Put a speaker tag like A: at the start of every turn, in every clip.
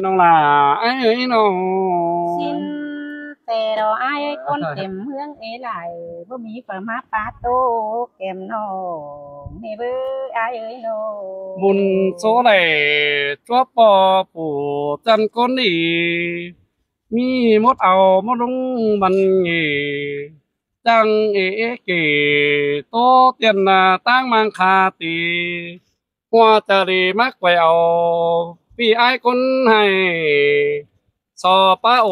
A: น้องหล่าอ้ายเอ้ยน้อง
B: สิ้นแต่ดอกอ้ายเอ้ยคนเต็มเมืองเอ้ยหลายบ่มีฝามาปาโตแก้มน้องให้เบิ่อ้ายเอ้ยน้อง
A: บุญโซไหลจัวปอปู่จันก้นอีมีมดเอามดลงบันเงจังเกโตเตียนนาตั้งมังคาตีหัวจะรีมักไว้เอาพี่อ้ายคนให้สอป้าโอ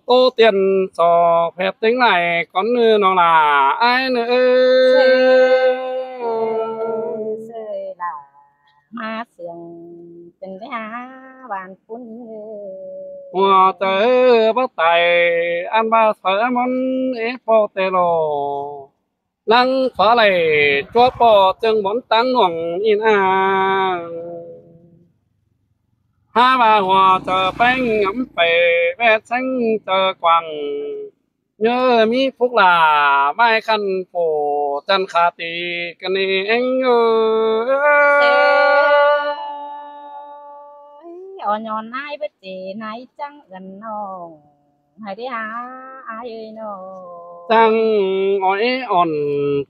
A: โตเตียนสอแพบถึงไหนก่อนเนื้อน้องหล่าอ้ายเนื้อ
B: เสยล่ะมาเสียงเป็นไปหาหวานปุ้น
A: หัวเจอบ่ไตอันบาเสมันปอเตโลลังฝาไหลจัวปอจึงบนตังหน่วงอินอาหาบาหัวเจอแป้งงำไปแวดสังเจอกวางเยอะมีพวกหลาไม้คันโปจันขาตีกันเอง
B: อ่อนย้อนอ้ายเบิดเจไหนจังเอิ้นน้องให้ได้หาอ้ายเอ้ยน้อง
A: จังอ้อยอ่อน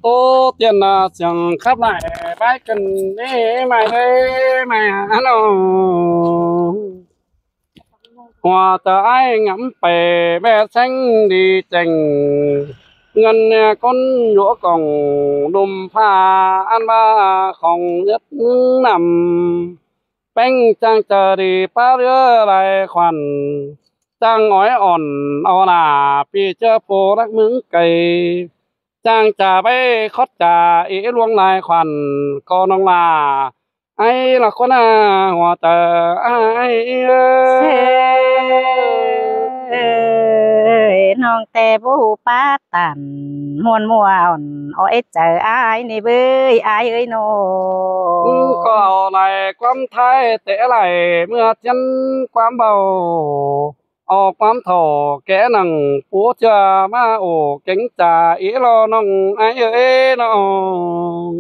A: โตเตียนนาเสียงขับไหลไปกันไม่ไม่หาน้องหัวจะไอ้งำไปแม่แสงดีจังเงินคนหัวกล่องดุมผ้าอันบ้าของยึดนำแป้งจังจะดีป้าเรือไรควันจังอ้อยอ่อนเอาหน้าพี่เจอโพรักมึงไก่จังจะไปคดจ่าลวงลายควันก็น้องลาไอ้ละคนหัวเตอไอ้
B: น้องแต่บ่ฮู้ปาตันม่วนม่วนอ้อยเจออ้ายนี่เบ้ยอ้ายเอ้ยน้อง
A: ก็เอาไหลความไทยแต่ไหลเมื่อฉันความเบาออกความโถแกนังผัวจะมาโอเก่งจ่ารอน้องไอ้เอ้ยน้อง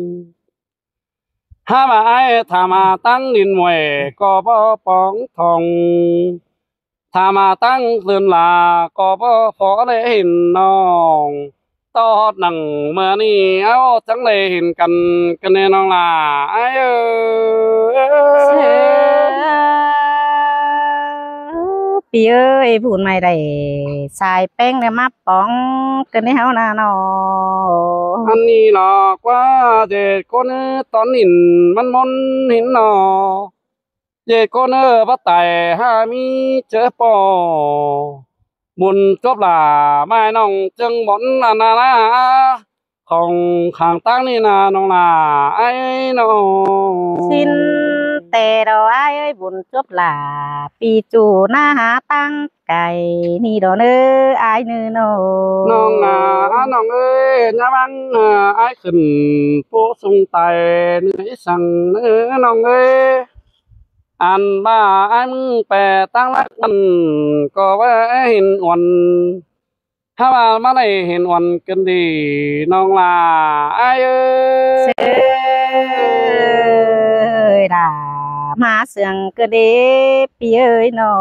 A: ถ้ามาไอ้ถ้ามาตั้งดินมวยก็บ่ปองทองถ้ามาตั้งเรือนลาก็บ่ขอได้เห็นน้องตอดหนังเมื่อนี้เอาจังเลยเห็นกันแน่น้องล่ะไอ้เอ้
B: พี่เอ้ยพูดไม่ได้สายแป้งได้มาปองกันในเฮานาน้อง
A: อันนี้หรอกว่าเจ็ดคนตอนนินมันมนหินหนอเจ็ดคนบ่ไตหามีเจอปอบุญจบล่ะไม่น้องจึงบ่นอันนาของข้างตั้งนี่นะน้องล่ะไอ้น้อง
B: สิ้นแต่ดอกอ้ายเอ้ยบุญจบล่ะปีจูหน้าหาตั้งไก่นี่ดอกเน้ออ้ายเน้อน้อง
A: น้องน้องเอ้ยอย่าบังอ้ายขึ้นผู้สูงไตนี่สั่งน้องเอ้ยอันบ้าไอ้มึงแปรตั้งรักมันก็ว่าเห็นอ่อนถ้าว่ามาได้เห็นอ่อนกันดีน้องลาไอ้เอ้
B: ยล่ะมาเสืองก็เด้พี่เอ้ยน้อ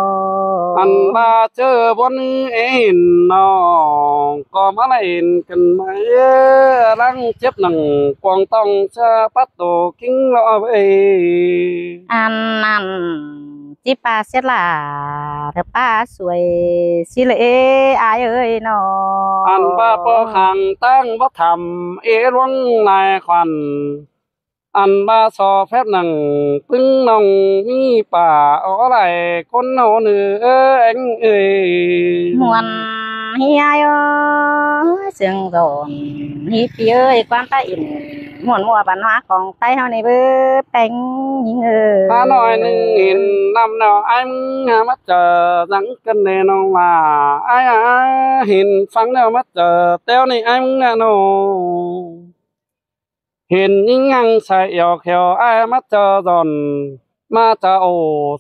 B: ง
A: อันบ้าเจอบนเห็นน้องก็มาได้เห็นกันไหมรังเจ็บหนังกวางต้องเชอปัตโตกิ้งรอเอ้
B: อันนั้นจิปาเสียล่ะเธอป้าสวยสิเลอายเอ้ยน้อง
A: อันบ้าปอขังตั้งบ่ทำลวงนายควันอันบ้าสอแฟบหนังปึ้งน้องมีป่าอะไรคนเฮาเนื้อเอ็งเอ้ย
B: มวนเฮียเอ้ยเสียงโดนฮีพี่เอ้ยความตาอินม่วนมัวปัญหาของไต้เฮานี่เบิดแต่งหญิงเอ้ย
A: ถ้าน้อยนึงเห็นนำแนวไอ้มึงมาเจอสังกันแน่น้องว่าไอ้เห็นฟังแล้วมาเจอแต้วนี่ไอ้มึงน้องเห็นยิ่งยังใส่หยอกแขวไอ้มาเจอดอนมาจะโอ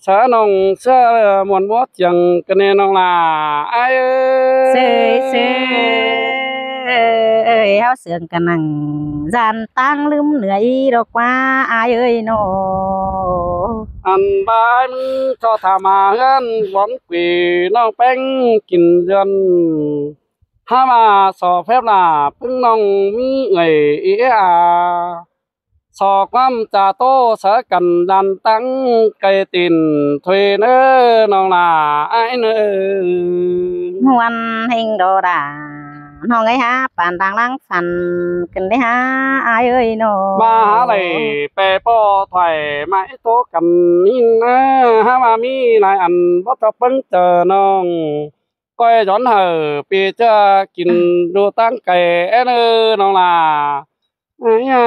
A: เสือน้องเสือมวนบ่จังกันแน่น้องล่ะไอ้
B: เสย เฮาเสื่องกันนั่งจานตั้งลืมเหนื่อยดอกว่าอายเอ้ยโน
A: อันบายมึงชอทามาเฮือนหวอนกวีน้องแป้งกินเดือนห้ามาสอแฟบลาพึ่งน้องมีเอีอาสอความจ่าโตเสกันดันตั้งไก่ตินถวยเนอน้องลาไอเนอ
B: Ngoan hình đồ đà nó ngay ha bàn đang lăng phần cần đấy ha ai ơi nó
A: มาหาไหลแปรปอถอยไม้โตกันนี่นะฮามามีนายอันบ่ทเพิ่งเจอน้องก้อยย้อนเหอปีเจอกินดูตั้งไก่เนอน้องล่ะไอ้ยา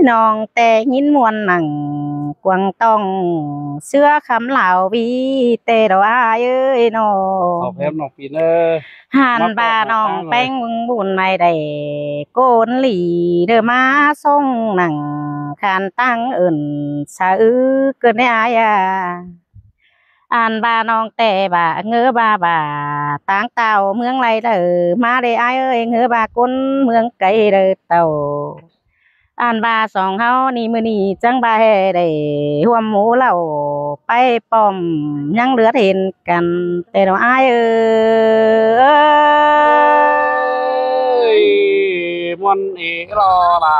B: non tè nhìn muôn nằng quăng tông xưa khắm lào vi tè đồ ai ơi
A: สอบ
B: nó
A: แพมน้องปีเนอ
B: hàn bà nòng bánh bưng bùn này đầy côn lì đờ má sông nằng khàn tăng ẩn xa ư cơn ai à an bà nòng tè bà ngơ bà táng tàu mương này đờ má đây ai ơi ngơ bà côn mương cây đờ tàu an bà song áo ni mưa ni chẳng bà hè để huam mũ lẩu bay bom nhang lửa thìnกันแต่เราai
A: ơi muôn ý lo là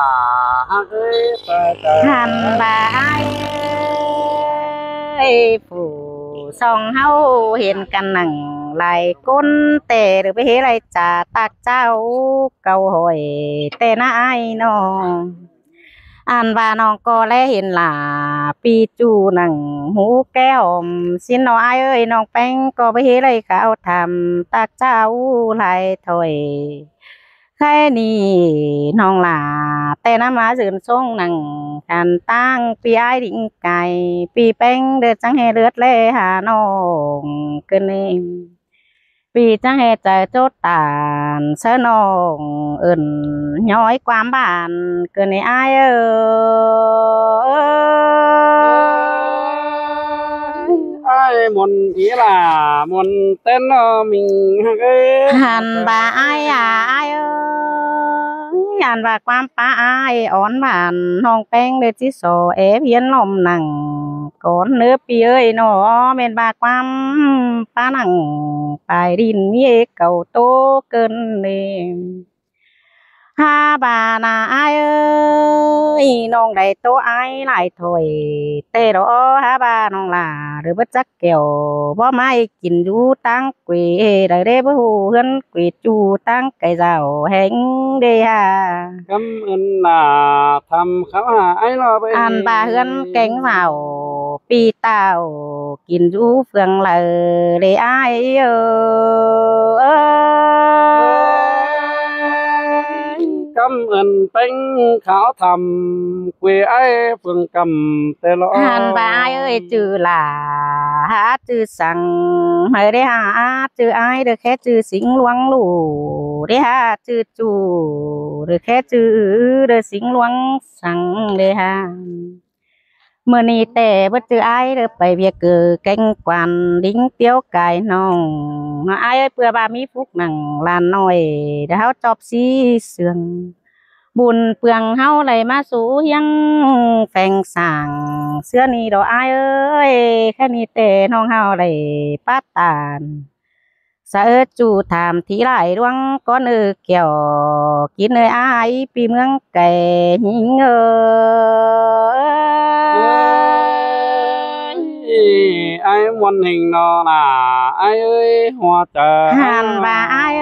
A: ơi
B: hàn bà ai phủ song áo hiềnกันหนังลายก้นแต่หรือไปเฮไรจ่าตักเจ้าเกาหอยแต่น่าไอ้น้องอ่านว่าน้องก็แลเห็นหล่าปีจูหนังหูแก้วสินน้อยเอ้ยน้องแป้งก็ไปเฮไรเขาทำตักเจ้าลายถอยแค่นี้น้องหล่าแต่น้ำมาสื่นส่งหนังกันตั้งปีไอ้ดิ่งไก่ปีแป้งเดือดจังให้เลือดเล่หาน้องเกินเองปีจังให้ใจโจดตานเสนองเอิ่นย้อยความบานเกินในอาย
A: ai muốn ý là muốn tên mình cái
B: หันบ่าอายอายหันว่าความป้าอายอ่อนบานน้องแป้งเดือดจิโซเพียนลมหนังก่อนเนื้อปีเอ้ยน้อเม็นบาความป้าหนังปลายดินมีเก่าโตเกินเลยฮาบานาอายน้องได้โตอายหลายถ้วยเตโรฮาบาน้องลาหรือบ่จักแก้วบ่ไม่กินอยู่ตั้งกุยได้เด้บ่ฮู้เฮือนกุยจูตั้งไก่เจ้าแหงเด้ฮา
A: cảm ơn là thăm khám hà ai lo bây
B: อันบาเฮือนแกงเมาปีเต้ากินอยู่เฟืองเลยอาย
A: cảm ơn bánh khảo thầm quê ai phương cầm tê lo
B: หันบาอายจื้อหล่าหาจื้อสั่งไม่ได้หาจื้ออายเด้อแค่จื้อสิงหลวงลู่ได้หาจื้อจูเด้อแค่จื้อเด้อสิงหลวงสั่งเด้หาเมื่อนี้แต่บ่จื้ออายเด้อไปเวียเกือแกงกวานดิ้งเตี้ยวไก่น้องอายเปื่อบามีฟุกหนังลานน้อยเดี๋ยวเฮาจอบสีเสืองบุญเปลืองเฮาเลยมาสู่ยังแฝงสร้างเสื้อนี้ดอกอายแค่นี้แต่น้องเฮาเลยป้าตานสะจูถามทีไรดวงก้อนเกี่ยวกินอายปีเมืองไก่หิง
A: ai muốn hình nó là ai ơi hoa trời
B: หันว่าอาย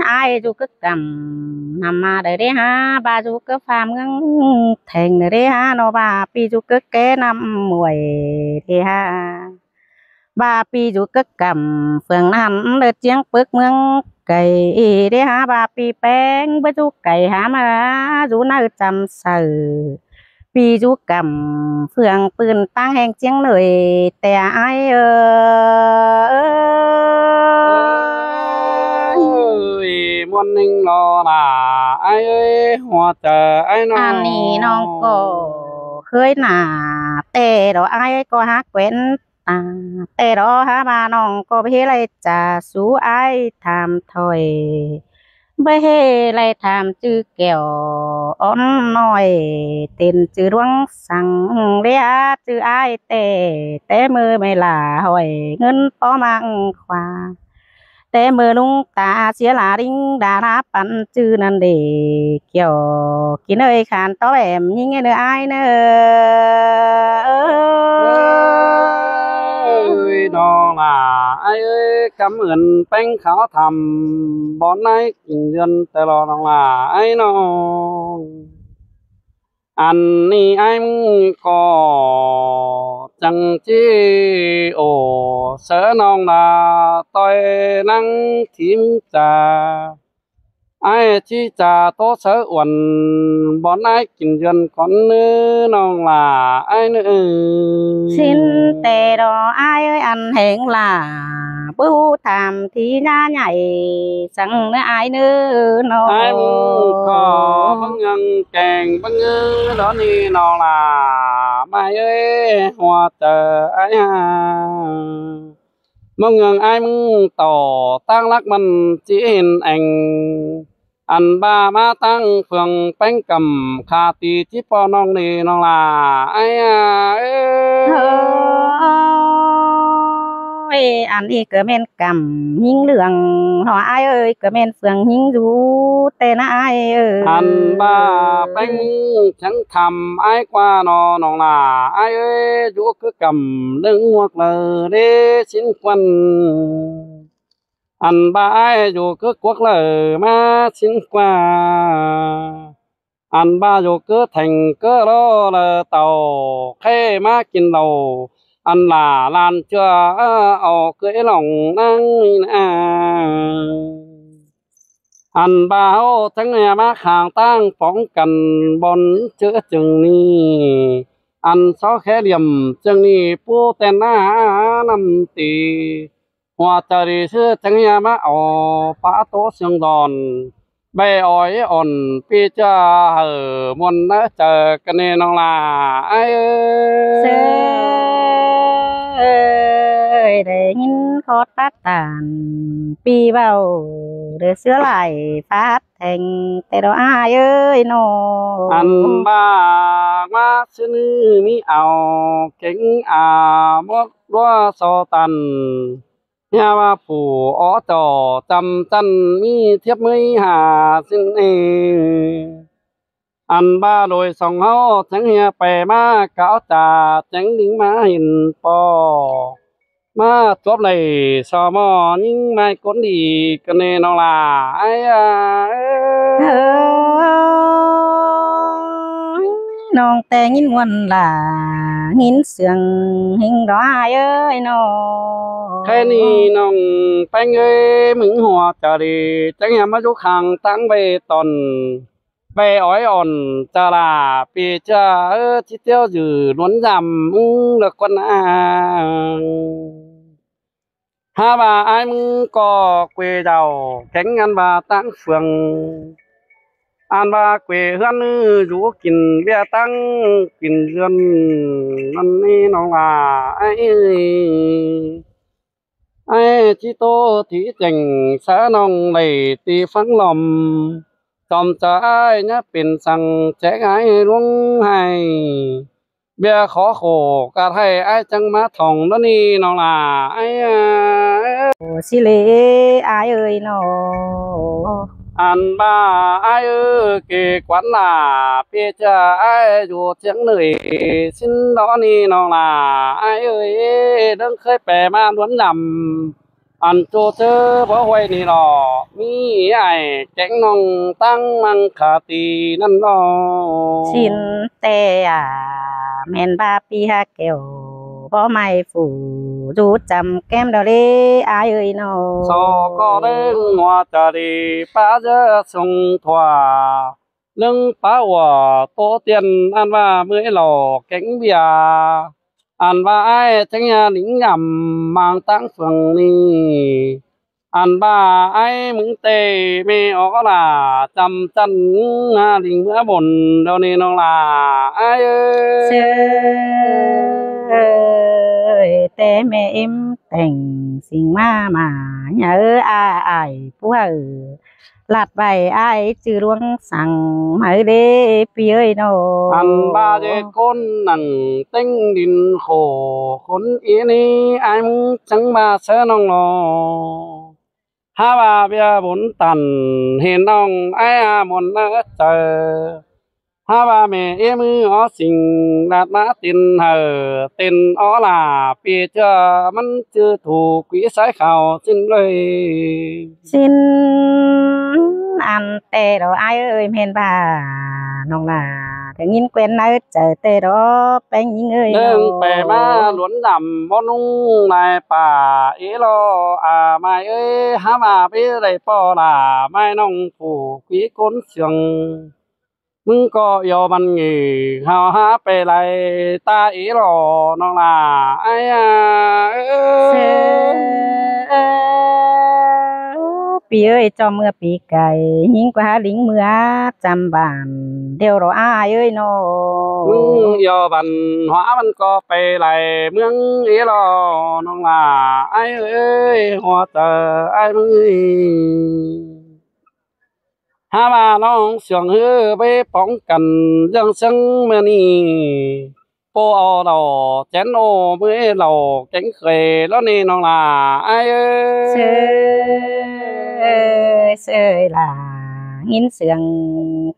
B: อายจูกึกกำนำมาได้เด้ฮะบาจูกึกฟ้าเมืองแทงได้เด้ฮะโนบาปีจูกึกแกนำมวยเด้ฮะบาปีจูกึกกำเฟืองนั้นเดือดเจียงปึกเมืองไก่เด้ฮะบาปีแป้งบาจูไก่หามาจูน่าจำสื่อปีจูกำเฟืองปืนตั้งแห่งเจียงเลยแต่อาย
A: ơi muốn hình nó là ai ơi hoa trời ai nó
B: อันนี้น้องก็เคยหนาแต่เราอายก็ฮักเว้น ตาแต่รอหามาน้องก็บ่เฮ็ดไรจะสู้อ้ายถามถอยบ่เฮ็ดไรถามจื้อแก้วอ่อนน้อยเต้นจื้อรวงสังเรียจื้ออ้ายแต่มือไม่ลาห้อยเงินปอมังควาแต่มือลุงตาเสียหลาริงดาราปันจื้อนั่นเด้เกี่ยวกินเอ้ยขานต้อแอมยิงเด้ออ้ายเด้อ
A: น้องล่ะไอ้เอ้ยกำเอินแป้งขาวทำบ่อนไหนกินเดือนแต่รอน้องล่ะไอ้น้องอันนี้ไอ้มึงก็จังจี้โอเสือน้องล่ะต่อยนั่งทิมจ่าไอ้ที่จ่าโตเสืออ้วนบ่อนไหนกินเดือนก่อนเนื้อน้องล่ะไอ้เนื้อ
B: สินแต่ดออ้ายเอ้ยอันแหงล่ะปูถามที่หน้าใหญ่สั่งเนื้ออ้ายเนื้อน้อง
A: ไอ้มึงก็บังเงินแกงบังเงินđóนี่น้องล่ะไม่เอ้ยหัวเจอไอ้ห่าบังเงินไอ้มึงต่อตั้งรักมันจีเห็นแองอันบ้ามาตั้งเฟืองแป้งกำคาตีที่ปอน้องนี่น้องล่ะไอ้ห่าเอ้
B: ยอันนี้ก็แม่นกำหิงเหลืองหออ้ายเอ้ยก็แม่นเฟืองหิงอยู่แต่นะอ้ายเอ้ย
A: อันบ้าแป้งฉันทำไอ้กว่าน้องล่ะไอ้เอ้ยอยู่คือกำดึงหัวเลยเด้ชิ้นควันอันบ้าไอ้อยู่คือกวักเลยมาชิ้นกว่าอันบ้าอยู่คือแทงก็รอเลยเต่าแค่มากินเราอันล่ะลานเชื่อเอาเคยหลงนั่งนะอันบ้าเฮาทั้งเนี่ยมาข้างตั้งป้องกันบนเจอจึงนี้อันซอแค่เหลี่ยมจึงนี้ผู้แต่หน้านำตีหัวใจชื่อทั้งเนี่ยมาเอาป้าโตเสียงดอนใบอ้อยอ่อนพี่จะมนนะเจอกันแน่น้องล่ะไอ้
B: ได้ยินคอดปาตานปีเว้าเด้อเสือไหลฟาดแทงแต่ดอกอ้ายเอ้ยน้อง
A: อันบ้ามาซื่อมีเอาเก่งมกรัวโซตันเฮียว่าผู้อ้อจอจำจันมีเทียบมือหาสิ้นเออันบ้าโดยสองเฮาทั้งเฮียไปมาเก่าจ่าจังดิ้งมาเห็นปอมาจบเลยสอมอยิ่งไม่คนดีกันแน่น้องล่ะไอ้
B: น้องแต่งินวันล่ะงินเสียงหิงดอกอ้ายเอ้ยน้อง
A: แค่นี้น้องแป้งเอ้ยมึงหัวจะดีจังเฮียมาอยู่ข้างตั้งใบตอนใบอ้อยอ่อนจะลาปีจะที่เที่ยวอยู่ล้วนจำเลิกคนหาบ่าไอ้มึงก็เกวเจ้าแข่งงานบ่าตั้งเฟืองอันบ่าเกวเฮือนอยู่กินเบียตั้งกินเรือนนั่นนี่น้องล่ะไอ้ที่โตที่เจ๋งสาน้องเลยตีฟังลมจอมจะไอ้เนี่ยเป็นสั่งแจกไอ้ลวงให้เบียขอโขกะให้ไอ้จังมาท่องนั่นนี่น้องล่ะไอ้
B: สิเลอ้ายเอ้ยน้อ
A: อันบ้าไอ้เกกวันล่ะเปียจะไอ้อยู่เชียงเหนื่อยสิ้นดอนี่น้องล่ะไอ้เอ้ยเดินเคยไปมาล้วนลำอันโจเธอบ่ไว้นี่หรอมีไอ้แจ้งน้องตั้งมังคาตีนั่นหรอ
B: สินแต่แม่นบาปีหาแก้วบ่ไม่ฝูดูจำแก้มดอกเลอ้ายเอ้ยน้อ
A: สอก็เด้งหัวจะดีป้าจะส่งถั่วเรื่องป้าว่าโตเตียนอันว่าเมื่อหลอกแก๊งเบียอันว่าไอ้จังยาหลิงยำมางตั้งฝั่งนี้อันบ้าไอ้มึงเตไม่ออกล่ะจำจันหาหลิงเมื่อบนเดี๋ยวนี้น้องล่ะไอ้
B: แต่ แม่เอ็มแต่งสิ่งมาหาอ้ายผู้ลาดใบอ้ายจือหลวงสั่งมาเด้พี่เอ้ยน้อ
A: อันบาเจก้นนั่งเต็งดินโขคนอีนี้ไอ้มึงจังมาเสน้องนอฮาบาเบียบุญตันเห็นน้องไอ้มนเนเจอฮาบาแม่เอมืออสิงลาดมาตินตินอลาปีเจอมันจือถูกวิสัยเขาสิ้นเลย
B: xin ăn tê đó ai ơi men bà nong làถึงยินเกวนเนเจอเตดอกแป้งยิงเอ้ย
A: เดินไปมาหลวนดำบ่นุ่งในป่าอีโลไม่เอ้ยหามาไปได้ป่อล่ะไม่น้องผู้ขี้คนเสียงมึงก็ยอมันงีเฮาหาไปไล่ตาอีโลน้องล่ะไอ้
B: ปีเอ้ยจอมเมื่อปีไก่ยิงกว่าลิงเมื่อจำบ้านเดี๋ยวเราอ้ายเอ้ยน้อ
A: มึงยอบันหัวมันก็ไปไล่เมืองอีโลน้องล่ะไอ้เอ้ยหัวเจอไอ้มึงหามาน้องเสียงฮือไปป้องกันยังซึ่งเมื่อนี้โปเอาเราแจนโอเมื่อเราเก่งเคยแล้วนี่น้องล่ะไอ้เอ้ย
B: sơi là nghìn sườn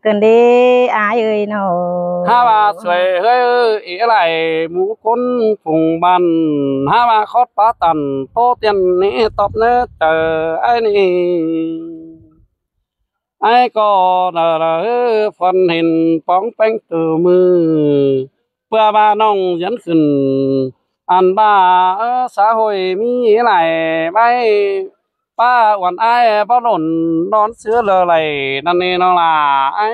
B: cơn đê ai ơi nó
A: หามาสวยเฮ้ยอีไหลหมูคนฝุงบันหามาคอดปาตันโตเตียนนี่ตอบเนื้อเจอไอ้นี่ไอ้ก็ฟันเห็นป้องแป้งตัวมือเพื่อบ้าน้องยันขึ้นอันบ้าสาหอยมีไหลไม่ป้าหวันไอ้ป้าหล่นนอนเสือเลยไหลนั่นนี่น้องล่ะไอ้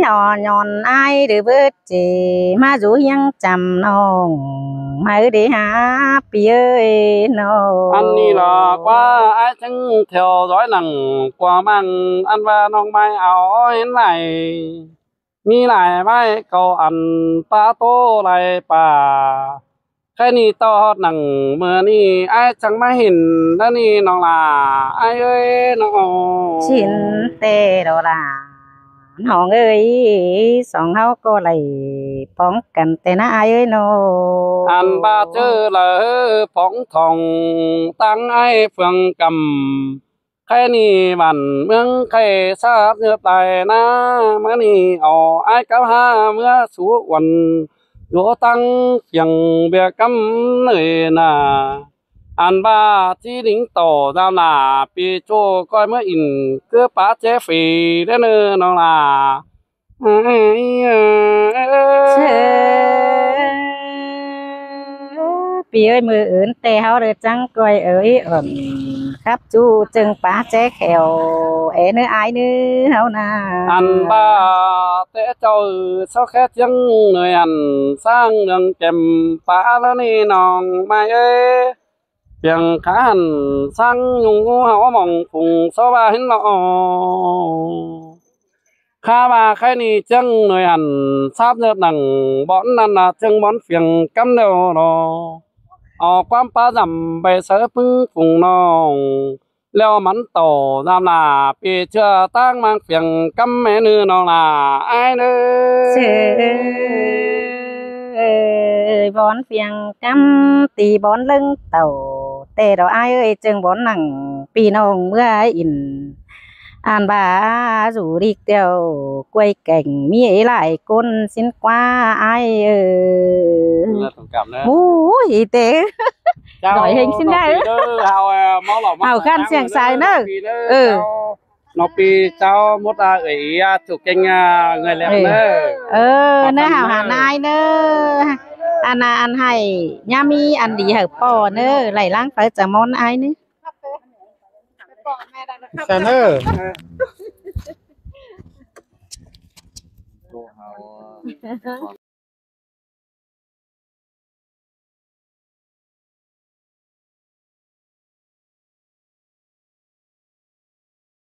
B: nhỏ nhọn ai được bớt chỉ mà rủ yang chầm nong mà để há pi ơi nó
A: อันนี้ล่ะกว่าไอ้จังเที่ยวร้อยหนังกว่ามันอันว่าน้องไม่เอาเห็นไหลมีหลายไม้เก่าอันปลาโตไหลป่าแค่นี้ต่อหนังเมื่อนี้ไอ้จังไม่เห็นแล้วนี่น้องล่ะไอ้เอ้ยน้อง
B: xin tê đó làน้องเอ้ยสองเฮาก็ไล่ป้องกันแต่นะอ้ายเอ้ยน้อ
A: อันบาเจอเลยผองทองตั้งไอ้เฟืองกำแค่นี้บันเมืองใครทราบเนื้อตายนะเมื่อนี้เอาไอ้เก้าห้าเมื่อสู่วันอยู่ตั้งเสียงเบียกำเลยนะอันบาที่ลิงโตดาวนาปีโจก้อยเมื่ออินคือป้าเจฟีได้เนื้อน้องล่ะ
B: ปีเอ้ยมืออื่นแต่เฮาเด้อจังก้อยเอ้ยครับจูจึงป้าแจ้แขวเอ้เนื้ออ้ายเนื้อเฮานะ
A: อันบาแต่เจ้าเศร้าแค่จังเหนื่อยอันสร้างเรื่องเจ็มป้าแล้วนี่น้องไม่เอ้ยเพียงขาหันสร้างยุงงูเห่ามองฝุงสบายเห็นละอข้ามาแค่นี้จังเหนื่อยหันทราบเนื้อหนังบ่อนนั่นน่ะจังบ่อนเพียงกำเดียวรอออกความป้าจำไปเสือพึ่งฝุงน้องแล้วมันโตตามนาปีเชื่อตั้งมังเพียงกำแม่เนื้อน้องล่ะไอ้เนื้อ
B: bón phiền cắm tì bón lưng tàu tê đó ai ơi chừng bón nặng pi nông mưa in an bà rủ đi tiêu quay cảnh mi ấy lại côn xin qua ai mú gì thế gọi hình xin đây hào khăn xiềng xài nữa
A: nó pi cháu một ấy chụp kênh người lẹm nữa
B: nữa hào hàn ai nữa anh hay nhá mi anh đi hợp bò nữa lại láng phải chờ món ai nữa
A: sao nữa